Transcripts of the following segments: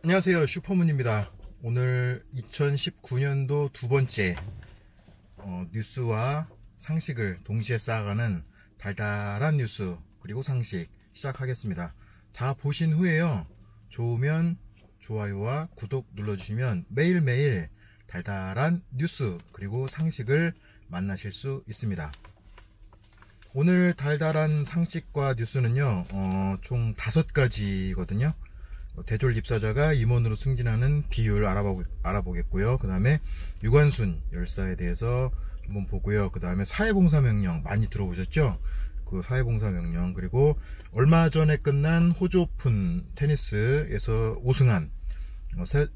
안녕하세요, 슈퍼문입니다. 오늘 2019년도 두 번째 뉴스와 상식을 동시에 쌓아가는 달달한 뉴스 그리고 상식 시작하겠습니다. 다 보신 후에요, 좋으면 좋아요와 구독 눌러주시면 매일매일 달달한 뉴스 그리고 상식을 만나실 수 있습니다. 오늘 달달한 상식과 뉴스는요, 총 5가지거든요. 대졸 입사자가 임원으로 승진하는 비율 알아보겠고요. 그 다음에 유관순 열사에 대해서 한번 보고요. 그 다음에 사회봉사명령 많이 들어보셨죠? 그 사회봉사명령, 그리고 얼마 전에 끝난 호주 오픈 테니스에서 우승한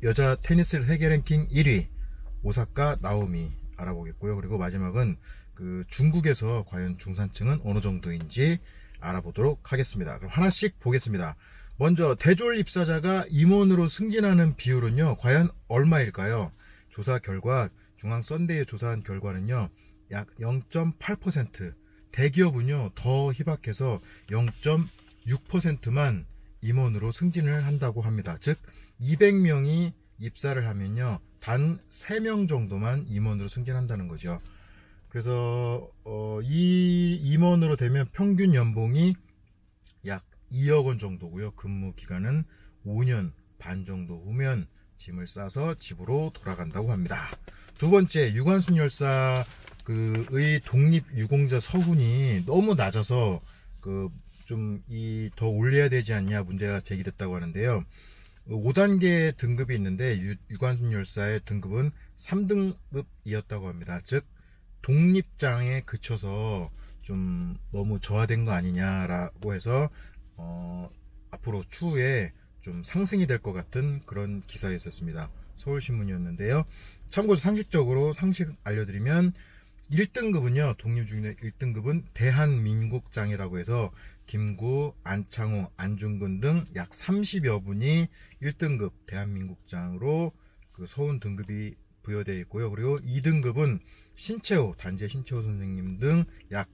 여자 테니스 세계 랭킹 1위 오사카 나오미 알아보겠고요. 그리고 마지막은 그 중국에서 과연 중산층은 어느 정도인지 알아보도록 하겠습니다. 그럼 하나씩 보겠습니다. 먼저 대졸 입사자가 임원으로 승진하는 비율은요, 과연 얼마일까요? 조사 결과 중앙 썬데이에 조사한 결과는요, 약 0.8%, 대기업은요 더 희박해서 0.6%만 임원으로 승진을 한다고 합니다. 즉 200명이 입사를 하면요 단 3명 정도만 임원으로 승진한다는 거죠. 그래서 이 임원으로 되면 평균 연봉이 약 2억 원 정도고요. 근무 기간은 5년 반 정도 후면 짐을 싸서 집으로 돌아간다고 합니다. 두 번째, 유관순 열사 의 독립 유공자 서훈이 너무 낮아서 좀 더 올려야 되지 않냐 문제가 제기됐다고 하는데요. 5단계 등급이 있는데 유관순 열사의 등급은 3등급이었다고 합니다. 즉 독립장에 그쳐서 좀 너무 저하된 거 아니냐라고 해서 앞으로 추후에 좀 상승이 될 것 같은 그런 기사였었습니다. 서울신문이었는데요. 참고로 상식적으로 상식 알려드리면 1등급은요, 독립 중에 1등급은 대한민국장이라고 해서 김구, 안창호, 안중근 등 약 30여 분이 1등급 대한민국장으로 그 서훈 등급이 부여되어 있고요. 그리고 2등급은 신채호, 단재 신채호 선생님 등 약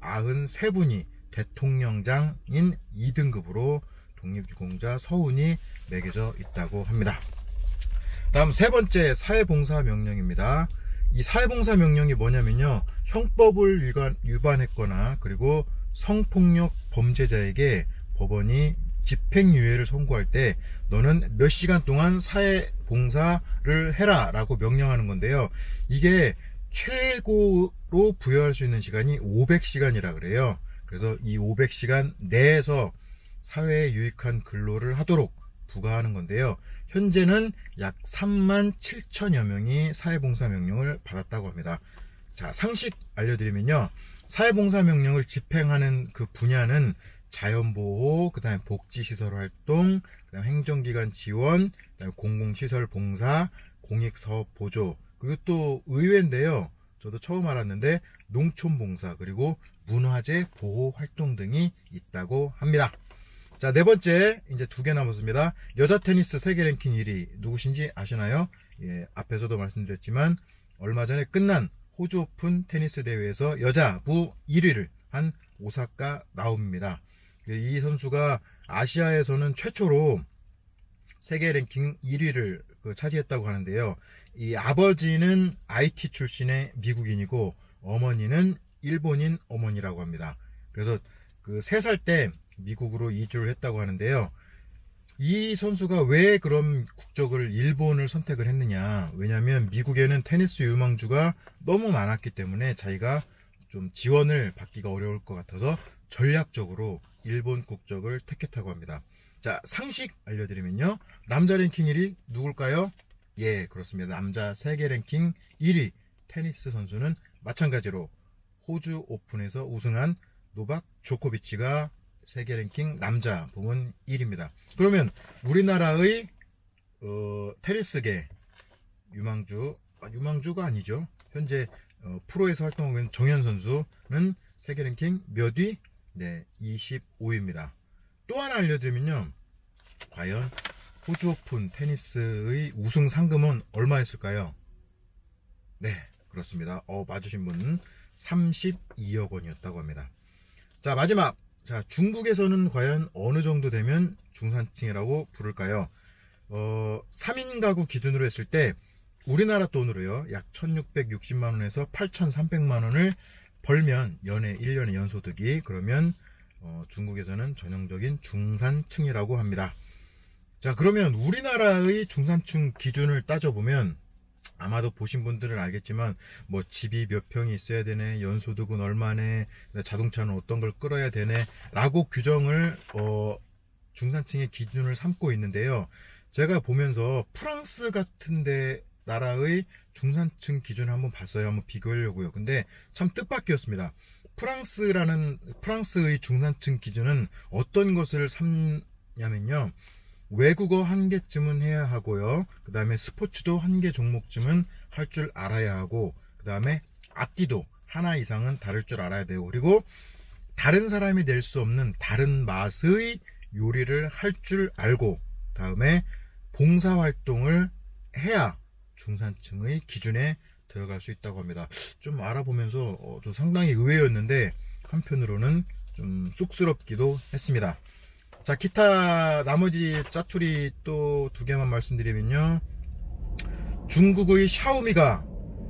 93분이 대통령장인 2등급으로 독립유공자 서훈이 매겨져 있다고 합니다. 다음 세 번째, 사회봉사명령입니다. 이 사회봉사명령이 뭐냐면요, 형법을 위반했거나 그리고 성폭력 범죄자에게 법원이 집행유예를 선고할 때 너는 몇 시간 동안 사회봉사를 해라 라고 명령하는 건데요, 이게 최고로 부여할 수 있는 시간이 500시간이라 그래요. 그래서 이 500시간 내에서 사회에 유익한 근로를 하도록 부과하는 건데요, 현재는 약 37,000여 명이 사회봉사명령을 받았다고 합니다. 자, 상식 알려드리면요, 사회봉사명령을 집행하는 그 분야는 자연보호, 그 다음에 복지시설 활동, 그 다음에 행정기관 지원, 그 다음에 공공시설 봉사, 공익사업 보조, 그리고 또 의외인데요, 저도 처음 알았는데 농촌봉사, 그리고 문화재 보호 활동 등이 있다고 합니다. 자, 네 번째, 이제 2개 남았습니다. 여자 테니스 세계 랭킹 1위 누구신지 아시나요? 예, 앞에서도 말씀드렸지만 얼마 전에 끝난 호주 오픈 테니스 대회에서 여자부 1위를 한 오사카 나오미입니다. 이 선수가 아시아에서는 최초로 세계 랭킹 1위를 차지했다고 하는데요. 이 아버지는 IT 출신의 미국인이고 어머니는 일본인 어머니라고 합니다. 그래서 3살 때 미국으로 이주를 했다고 하는데요. 이 선수가 왜 그럼 국적을 일본을 선택을 했느냐, 왜냐하면 미국에는 테니스 유망주가 너무 많았기 때문에 자기가 좀 지원을 받기가 어려울 것 같아서 전략적으로 일본 국적을 택했다고 합니다. 자, 상식 알려드리면요, 남자 랭킹 1위 누굴까요? 예, 그렇습니다. 남자 세계 랭킹 1위 테니스 선수는 마찬가지로 호주 오픈에서 우승한 노박 조코비치가 세계 랭킹 남자 부문 1위입니다. 그러면 우리나라의 테니스계 유망주가 아니죠. 현재 프로에서 활동하고 있는 정현 선수는 세계 랭킹 몇 위? 네, 25위입니다. 또 하나 알려드리면요, 과연 호주 오픈 테니스의 우승 상금은 얼마였을까요? 네, 그렇습니다. 맞으신 분은 32억 원이었다고 합니다. 자, 마지막. 자, 중국에서는 과연 어느 정도 되면 중산층이라고 부를까요? 3인 가구 기준으로 했을 때 우리나라 돈으로요, 약 1660만 원에서 8300만 원을 벌면 1년의 연소득이, 그러면 중국에서는 전형적인 중산층이라고 합니다. 자, 그러면 우리나라의 중산층 기준을 따져보면 아마도 보신 분들은 알겠지만 뭐 집이 몇 평이 있어야 되네, 연소득은 얼마네, 자동차는 어떤 걸 끌어야 되네 라고 규정을 중산층의 기준을 삼고 있는데요. 제가 보면서 프랑스 같은데 나라의 중산층 기준을 한번 봤어요. 한번 비교하려고요. 근데 참 뜻밖이었습니다. 프랑스의 중산층 기준은 어떤 것을 삼냐면요, 외국어 한 개쯤은 해야 하고요, 그 다음에 스포츠도 한 개 종목쯤은 할 줄 알아야 하고, 그 다음에 악기도 하나 이상은 다룰 줄 알아야 되고, 그리고 다른 사람이 낼 수 없는 다른 맛의 요리를 할 줄 알고, 그 다음에 봉사활동을 해야 중산층의 기준에 들어갈 수 있다고 합니다. 좀 알아보면서 좀 상당히 의외였는데 한편으로는 좀 쑥스럽기도 했습니다. 자, 기타 나머지 짜투리 또 두 개만 말씀드리면요, 중국의 샤오미가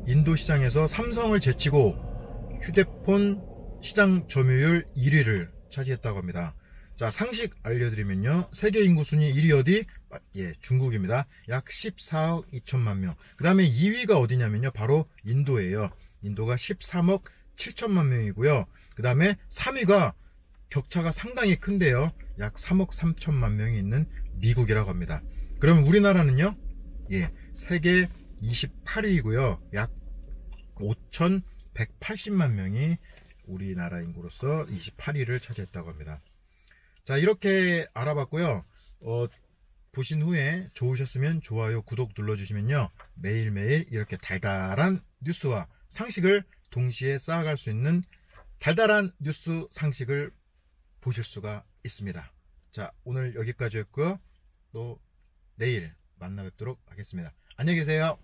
인도 시장에서 삼성을 제치고 휴대폰 시장 점유율 1위를 차지했다고 합니다. 자, 상식 알려드리면요, 세계 인구 순위 1위 어디? 예, 중국입니다. 약 14억 2천만 명. 그 다음에 2위가 어디냐면요, 바로 인도예요. 인도가 13억 7천만 명이고요. 그 다음에 3위가 격차가 상당히 큰데요, 약 3억 3천만 명이 있는 미국이라고 합니다. 그럼 우리나라는요, 예, 세계 28위이고요. 약 5,180만 명이 우리나라 인구로서 28위를 차지했다고 합니다. 자, 이렇게 알아봤고요. 보신 후에 좋으셨으면 좋아요, 구독 눌러주시면요, 매일매일 이렇게 달달한 뉴스와 상식을 동시에 쌓아갈 수 있는 달달한 뉴스 상식을 보실 수가 있습니다. 자, 오늘 여기까지였고요. 또 내일 만나 뵙도록 하겠습니다. 안녕히 계세요.